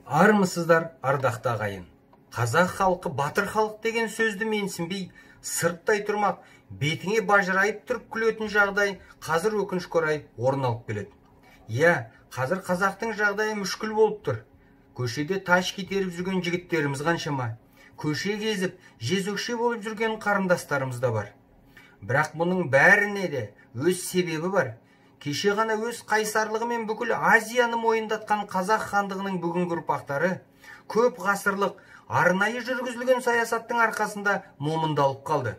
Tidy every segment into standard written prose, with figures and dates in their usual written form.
Армысыздар, ардақты ағайын. Қазақ халқы батыр халық деген сөзді менсінбей, сырттай тұрмақ, бетіңе бажырайып тұрып күлетін жағдай қазір өкінішке орай орын алып келеді. Қазір қазақтың жағдайы мүшкіл болып тұр. Көшеде таш кетеріп жүрген жігіттеріміз қаншама, көше кезіп, жезөкше болып жүрген қарындастарымыз да бар. Бірақ мұның бәріне де өз себебі бар. Кеше ғана өз қайсарлығымен бүкіл Азияны мойындатқан қазақ хандығының бүгінгі ұрпақтары көп ғасырлық арнайы жүргізілген саясаттың арқасында момындалып қалды.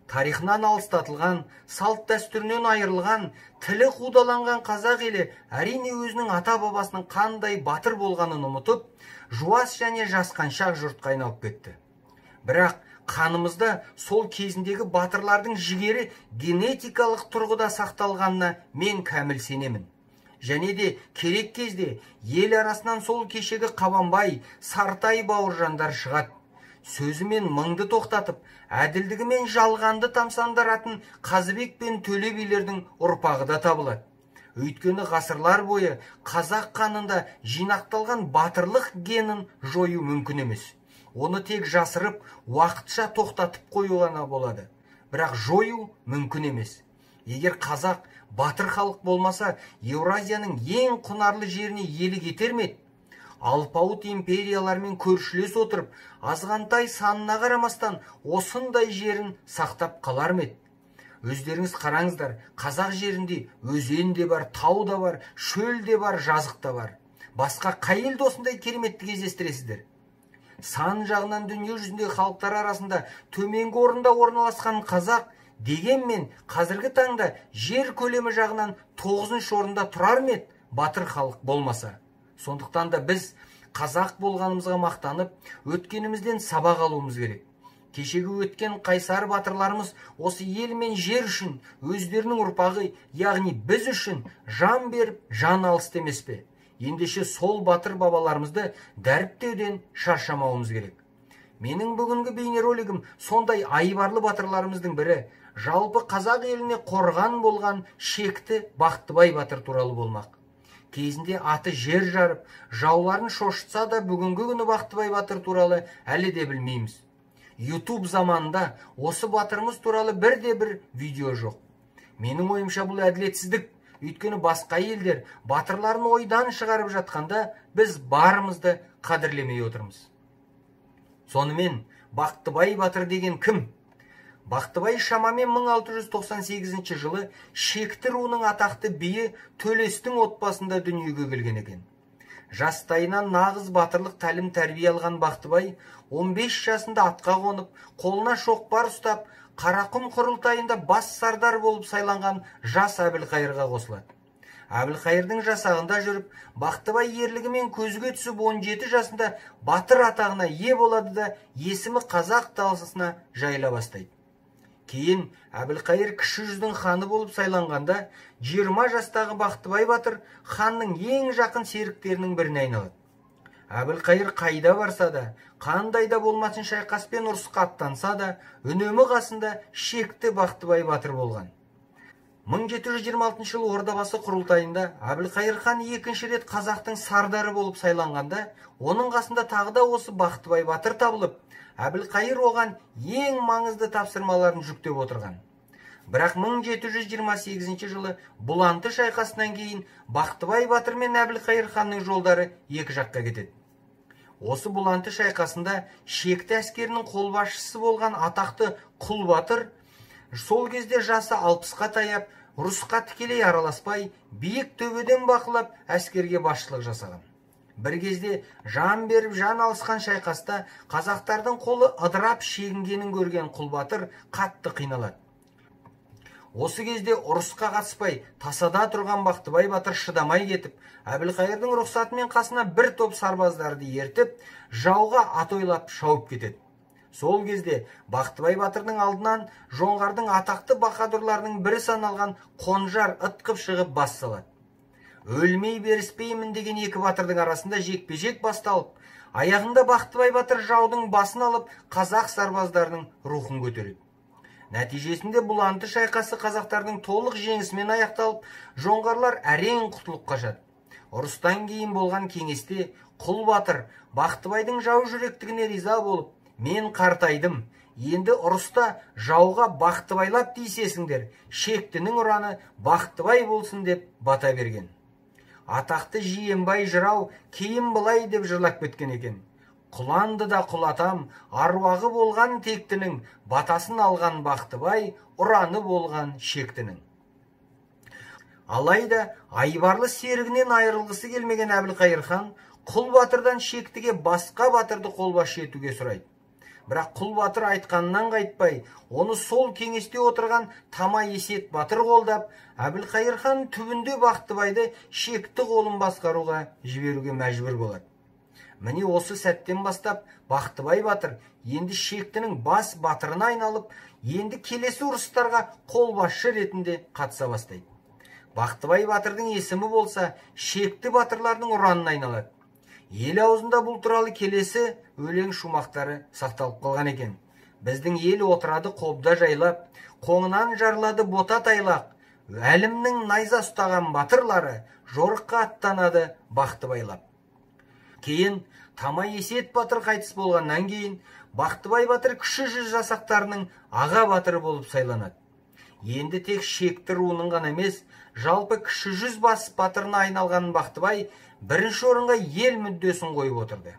Тарихынан алыстатылған, салт дәстүрінен айырылған, тілі қудаланған қазақ елі әрине өзінің ата-бабасының қандай батыр болғанын ұмытып, жуас және жасқаншақ жұртқа айналып кетті. Бірақ қанымызда сол кезіндегі батырлардың жігері генетикалық тұрғыда сақталғанына мен кәміл сенемін. Және де керек кезде ел арасынан сол кешегі Қабанбай, Сартай бауыржандар шығады. Сөзімен мыңды тоқтатып, әділдігімен жалғанды тамсандыратын Қазыбек пен Төле билердің ұрпағы да табылады. Өйткені ғасырлар бойы қазақ қанында жинақталған батырлық генін жою мүмкін емес. Оны тек жасырып, уақытша тоқтатып қою ғана болады. Бірақ жою мүмкін емес. Егер қазақ батыр халық болмаса, Еуразияның ең құнарлы жеріне елі кетер ме? Алпауыт империялармен көршілес отырып, азғантай санына қарамастан осындай жерін сақтап қалар ме? Өздеріңіз қараңыздар, қазақ жерінде өзен де бар, тау да бар, шөл де бар, жазық та бар. Басқа қай елде осындай кереметті кездестіресіздер? Сан жағынан дүние жүзіндегі халықтар арасында төменгі орында орналасқан қазақ дегенмен қазіргі таңда жер көлемі жағынан 9-шы орында тұрар ме батыр халық болмаса? Сондықтан да біз қазақ болғанымызға мақтанып, өткенімізден сабақ алуымыз керек. Кешегі өткен қайсар батырларымыз осы ел мен жер үшін, өздерінің ұрпағы, яғни біз үшін жан беріп, жан алысты емес пе? Ендеше сол батыр бабаларымызды дәріптеуден шаршамауымыз керек. Менің бүгінгі бейнеролигім сондай айбарлы батырларымыздың бірі, жалпы қазақ еліне қорған болған Шекті Бақтыбай батыр туралы болмақ. Кезінде аты жер жарып, жауларын шошытса да бүгінгі күні Бақтыбай батыр туралы әлі де білмейміз. YouTube заманында осы батырымыз туралы бірде-бір видео жоқ. Менің ойымша бұл әділетсіздік. Өйткені басқа елдер батырларын ойдан шығарып жатқанда біз барымызды қадірлемей отырмыз. Сонымен Бақтыбай батыр деген кім? Бақтыбай шамамен 1698 жылы Шекті руының атақты биі Төлестің отбасында дүниеге келген екен. Жастайынан нағыз батырлық тәлім тәрбие алған Бақтыбай 15 жасында атқа қонып, қолына шоқпар ұстап, Қарақұм құрылтайында бас сардар болып сайланған жас Әбілқайырға қосылады. Әбілқайырдың жасағында жүріп, Бақтыбай ерлігімен көзге түсіп 17 жасында батыр атағына ие болады да есімі қазақ даласына жайыла бастайды. Кейін Әбілқайыр кіші жүздің ханы болып сайланғанда 20 жастағы Бақтыбай батыр ханның ең жақын серіктерінің біріне айналады. Әбілқайыр қайда барса да, қандай да болмасын шайқаспен ұрысқа аттанса да, үнемі қасында Шекті Бақтыбай батыр болған. 1726 жылы Ордабасы құрылтайында Әбілқайыр хан екінші рет қазақтың сардары болып сайланғанда, оның қасында тағы да осы Бақтыбай батыр табылып, Әбілқайыр оған ең маңызды тапсырмаларын жүктеп отырған. Бірақ 1728 жылы Бұланты шайқасынан кейін Бақтыбай батыр мен Әбілқайыр ханның жолдары екі жаққа кетеді. Осы Бұланты шайқасында Шекті әскерінің қолбасшысы болған атақты Құл батыр сол кезде жасы 60-қа таяп, ұрысқа тікелей араласпай, биік төбеден бақылап әскерге басшылық жасаған. Бір кезде жан беріп жан алысқан шайқаста қазақтардың қолы ыдырап шегінгенін көрген Құл батыр қатты қиналады. Осы кезде ұрысқа қатыспай, тасада тұрған Бақтыбай батыр шыдамай кетіп, Әбілқайырдың рұқсатымен қасына бір топ сарбаздарды ертіп, жауға атойлап шауып кетеді. Сол кезде Бақтыбай батырдың алдынан жоңғардың атақты баһадурларының бірі саналған Қонжар ытқып шығып бас салады. Өлмей беріспеймін деген екі батырдың арасында жекпе-жек басталып, аяғында Бақтыбай батыр жаудың басын алып, қазақ сарбаздарының рухын көтереді. Нәтижесінде Бұланты шайқасы қазақтардың толық жеңісімен аяқталып, жоңғарлар әрең құтылып қашады. Ұрыстан кейін болған кеңесте Құл батыр Бақтыбайдың жау жүректігіне риза болып, мен қартайдым, енді ұрыста жауға Бақтыбайлап тиісесіңдер, Шектінің ұраны Бақтыбай болсын деп бата берген. Атақты Жиенбай жырау кейін былай деп жырлап кеткен екен: құланды да құлатам, аруағы болған тектінің, батасын алған Бақтыбай, ұраны болған Шектінің. Алайда айбарлы серігінен айырылғысы келмеген Әбілқайыр хан Құл батырдан Шектіге басқа батырды қолбасшы етуге сұрайды. Бірақ Құл батыр айтқанынан қайтпай, оны сол кеңесте отырған Тама Есет батыр қолдап, Әбілқайыр хан түбінде Бақтыбайды Шекті қолын басқаруға жіберуге мәжбүр болады. Міне осы сәттен бастап Бақтыбай батыр енді Шектінің бас батырына айналып, енді келесі ұрыстарға қолбасшы ретінде қатыса бастайды. Бақтыбай батырдың есімі болса Шекті батырлардың ұранына айналады. Ел аузында бұл туралы келесі өлең шумақтары сақталып қалған екен. Біздің ел отырады қобда жайлап, қоңынан жарлады бота тайлақ, әлімнің найза ұстаған батырлары жорыққа аттанады Бақтыбайлап. Кейін Тама Есет батыр қайтыс болғаннан кейін Бақтыбай батыр кіші жүз жасақтарының аға батыры болып сайланады. Енді тек Шекті руының ғана емес, жалпы кіші жүз бас батырына айналған Бақтыбай бірінші орынға ел мүддесін қойып отырды.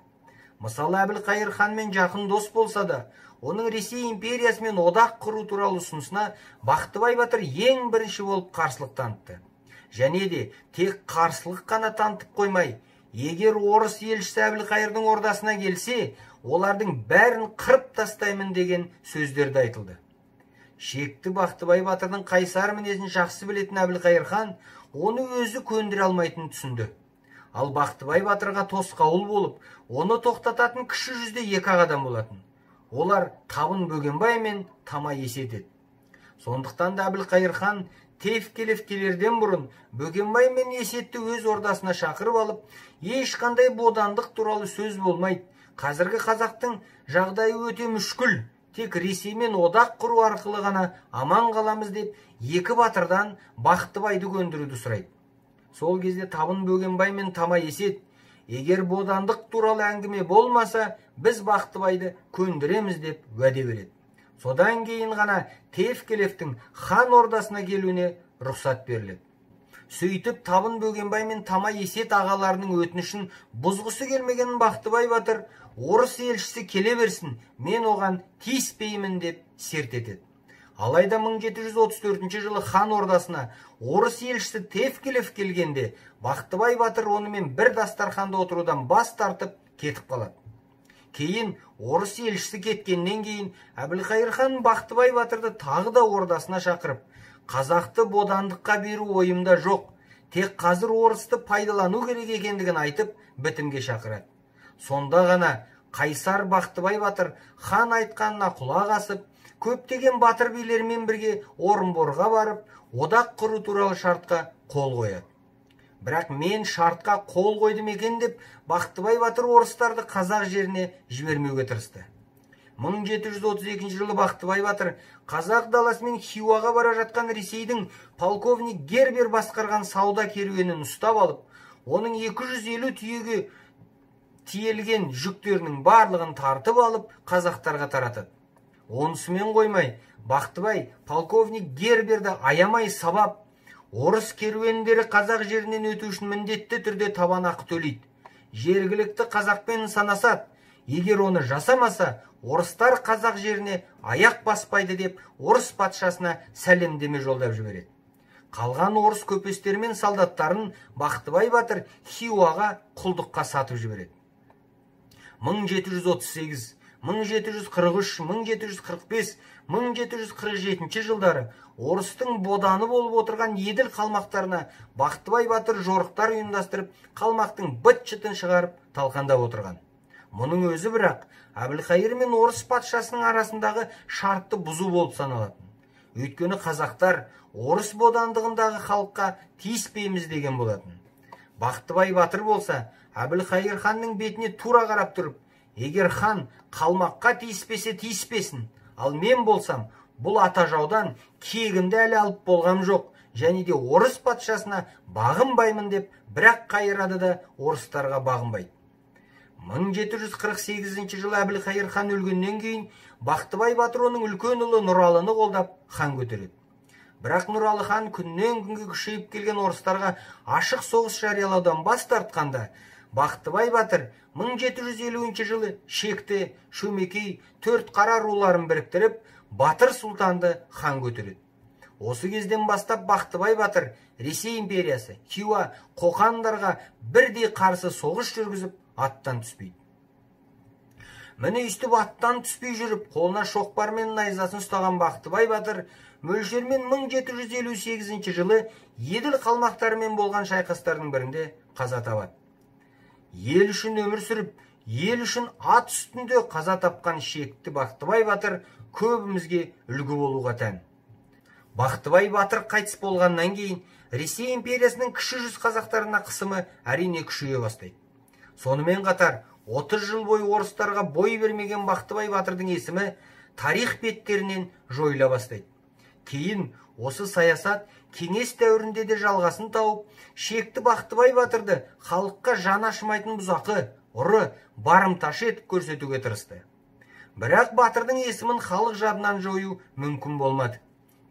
Мысалы, Әбілқайыр ханмен жақын дос болса да, оның Ресей империясымен одақ құру туралы ұсынысына Бақтыбай батыр ең бірінші болып қарсылық танытты. Және де тек қарсылық қана танытып қоймай, егер орыс елшісі Әбілқайырдың ордасына келсе, олардың бәрін қырып тастаймын деген сөздерді айтылды. Шекті Бақтыбай батырдың қайсар мінезін жақсы білетін Әбілқайыр хан оны өзі көндіре алмайтынын түсінді. Ал Бақтыбай батырға тосқауыл болып, оны тоқтататын кіші жүзде екі адам болатын. Олар Табын Бөгенбай мен Тама Есет еді. Сондықтан да Әбілқайыр хан Тевкелев келерден бұрын Бөгенбай мен Есетті өз ордасына шақырып алып, ешқандай бодандық туралы сөз болмайды. Қазіргі қазақтың жағдайы өте мүшкіл. Тек Ресеймен одақ құру арқылы ғана аман қаламыз деп, екі батырдан Бақтыбайды көндіруді сұрайды. Сол кезде Табын Бөгенбай мен Тама Есет, егер бодандық туралы әңгіме болмаса, біз Бақтыбайды көндіреміз деп уәде береді. Содан кейін ғана Тевкелевтің хан ордасына келуіне рұқсат беріледі. Сөйтіп Табын Бөгенбай мен Тама Есет ағаларының өтінішін бұзғысы келмеген Бақтыбай батыр, орыс елшісі келе берсін, мен оған тиіспеймін деп серт етеді. Алайда 1734 жылы хан ордасына орыс елшісі Тевкелев келгенде, Бақтыбай батыр онымен бір дастарханда отырудан бас тартып кетіп қалады. Кейін орыс елшісі кеткеннен кейін Әбілқайыр хан Бақтыбай батырды тағы да ордасына шақырып, қазақты бодандыққа беру ойымда жоқ, тек қазір орысты пайдалану керек екендігін айтып, бітімге шақырады. Сонда ғана қайсар Бақтыбай батыр хан айтқанына құлақ асып, көптеген батыр билермен бірге Орынборға барып, одақ құру туралы шартқа қол қояды. Бірақ мен шартқа қол қойдым екен деп, Бақтыбай батыр орыстарды қазақ жеріне жібермеуге тырысты. 1732 жылы Бақтыбай батыр қазақ даласымен Хиуаға бара жатқан Ресейдің полковник Гербер басқарған сауда керуенін ұстап алып, оның 250 түйеге тиелген жүктерінің барлығын тартып алып, қазақтарға таратады. Онысымен қоймай, Бақтыбай полковник Герберді аямай сабап, орыс керуендері қазақ жерінен өту үшін міндетті түрде табанақы төлейді. Жергілікті қазақпен санасады. Егер оны жасамаса, орыстар қазақ жеріне аяқ баспайды деп, орыс патшасына сәлемдеме жолдап жібереді. Қалған орыс көпестері мен солдаттарын Бақтыбай батыр Хиуаға құлдыққа сатып жібереді. 1738, 1743, 1745, 1747 жылдары орыстың боданы болып отырған Еділ қалмақтарына Бақтыбай батыр жорықтар ұйымдастырып, қалмақтың быт-шытын шығарып талқандап отырған. Мұның өзі бірақ Әбілқайыр мен орыс патшасының арасындағы шартты бұзу болып саналатын. Өйткені қазақтар орыс бодандығындағы халыққа тиіспейміз деген болатын. Бақтыбай батыр болса, Әбілқайыр ханның бетіне тура қарап тұрып, егер хан қалмаққа тиіспесе тиіспесін, ал мен болсам, бұл ата жаудан кегімді әлі алып болғам жоқ, және де орыс патшасына бағынбаймын деп бірақ қайырады да орыстарға бағынбайды. 1748 жылы Әбілқайыр хан өлгеннен кейін Бақтыбай батыр оның үлкен ұлы Нұралыны қолдап хан көтереді. Бірақ Нұралы хан күннен күнге күшейіп келген орыстарға ашық соғыс жариялаудан бас тартқанда, Бақтыбай батыр 1750 жылы Шекті, Шөмекей, төрт қара руларын біріктіріп, Батыр сұлтанды хан көтереді. Осы кезден бастап Бақтыбай батыр Ресей империясы, Хиуа, Қоқандарға бірдей қарсы соғыс жүргізіп, аттан түспейді. Міне үстіп аттан түспей жүріп, қолына шоқпар мен найзасын ұстаған Бақтыбай батыр мөлшермен 1758 жылы Еділ қалмақтарымен болған шайқастардың бірінде қаза табады. Ел үшін өмір сүріп, ел үшін ат үстінде қаза тапқан Шекті Бақтыбай батыр көбімізге үлгі болуға тән. Бақтыбай батыр қайтыс болғаннан кейін Ресей империясының кіші жүз қазақтарына қысымы әрине күшейе бастайды. Сонымен қатар 30 жыл бойы орыстарға бой бермеген Бақтыбай батырдың есімі тарих беттерінен жойыла бастайды. Кейін осы саясат кеңес дәуірінде де жалғасын тауып, Шекті Бақтыбай батырды халыққа жаны ашымайтын бұзақы, ұры, барымташы етіп көрсетуге тырысты. Бірақ батырдың есімін халық жадынан жою мүмкін болмады.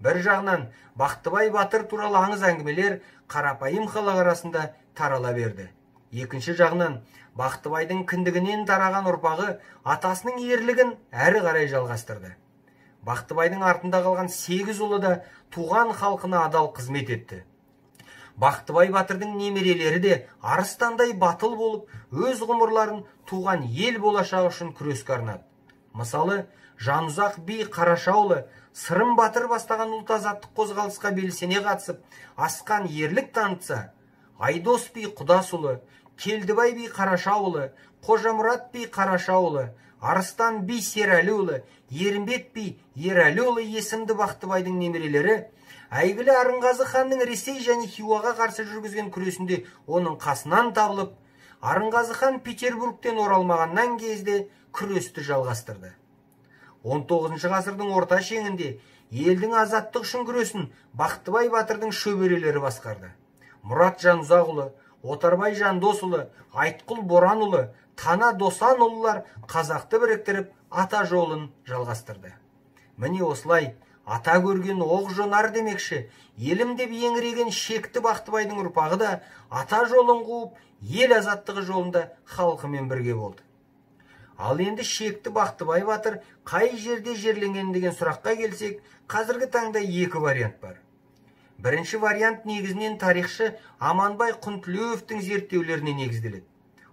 Бір жағынан Бақтыбай батыр туралы аңыз әңгімелер қарапайым халық арасында тарала берді. Екінші жағынан Бақтыбайдың кіндігінен тараған ұрпағы атасының ерлігін әрі қарай жалғастырды. Бақтыбайдың артында қалған 8 ұлы да туған халқына адал қызмет етті. Бақтыбай батырдың немерелері де арыстандай батыл болып, өз ғұмырларын туған ел болашағы үшін күреске арнады. Мысалы, Жанұзақ би Қарашаұлы Сырым батыр бастаған ұлт азаттық қозғалысқа белсене қатысып, асқан ерлік танытса, Айдос би Құдасұлы, Келдібай би Қарашаұлы, Қожамұрат би Қарашаұлы, Арыстан би Серәліұлы, Ерімбет би Ерәліұлы есімді Бақтыбайдың немерелері әйгілі Арынғазы ханның Ресей және Хиуаға қарсы жүргізген күресінде оның қасынан табылып, Арынғазы хан Петербургтен оралмағаннан кезде күресті жалғастырды. 19 ғасырдың орта шеңінде елдің азаттық үшін күресін Бақтыбай батырдың шөберелері басқарды. Мұрат Жанұзақұлы, Отарбай Жандосұлы, Айтқұл Боранұлы, Тана Досанұлылар қазақты біріктіріп ата жолын жалғастырды. Міне осылай ата көрген оқ жонар демекші, елім деп еңіреген Шекті Бақтыбайдың ұрпағы да ата жолын қуып, ел азаттығы жолында халқымен бірге болды. Ал енді Шекті Бақтыбай батыр қай жерде жерленген деген сұраққа келсек, қазіргі таңда екі вариант бар. Бірінші вариант негізінен тарихшы Аманбай Құнтілеуовтің зерттеулеріне негізделеді.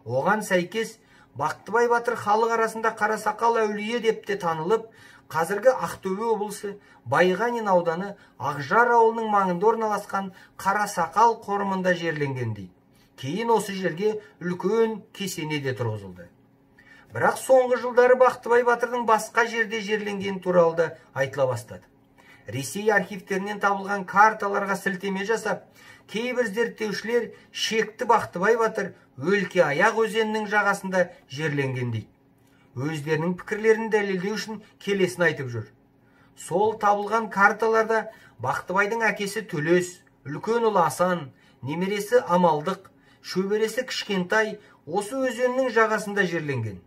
Оған сәйкес, Бақтыбай батыр халық арасында Қарасақал әулие деп те танылып, қазіргі Ақтөбе облысы Байғанин ауданы Ақжар ауылының маңында орналасқан Қарасақал қорымында жерленген дейді. Кейін осы жерге үлкен кесене де тұрғызылды. Бірақ соңғы жылдары Бақтыбай батырдың басқа жерде жерленген туралы да айтыла бастады. Ресей архивтерінен табылған карталарға сілтеме жасап, кейбір зерттеушілер Шекті Бақтыбай батыр Өлке Аяқ өзенінің жағасында жерленген дейді. Өздерінің пікірлерін дәлелдеу үшін келесін айтып жүр. Сол табылған карталарда Бақтыбайдың әкесі Төлес, үлкен ұлы Асан, немересі Амалдық, шөбересі Кішкентай осы өзеннің жағасында жерленген.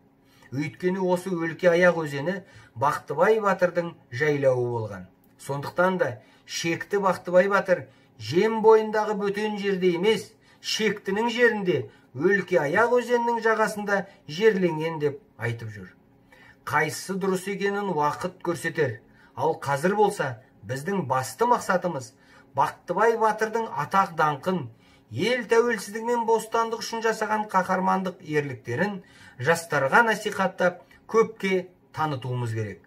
Өйткені осы Өлке Аяқ өзені Бақтыбай батырдың жайлауы болған. Сондықтан да Шекті Бақтыбай батыр жем бойындағы бөтен жерде емес, Шектінің жерінде Өлке Аяқ өзенінің жағасында жерленген деп айтып жүр. Қайсысы дұрыс екенін уақыт көрсетер. Ал қазір болса, біздің басты мақсатымыз Бақтыбай батырдың атақ даңқын, ел тәуелсіздік мен бостандық үшін жасаған қаһармандық ерліктерін жастарға насихаттап, көпке танытуымыз керек.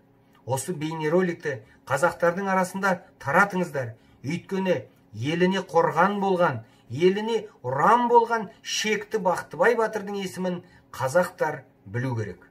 Осы бейнероликті қазақтардың арасында таратыңыздар. Өйткені еліне қорған болған, еліне ұран болған Шекті Бақтыбай батырдың есімін қазақтар білу керек.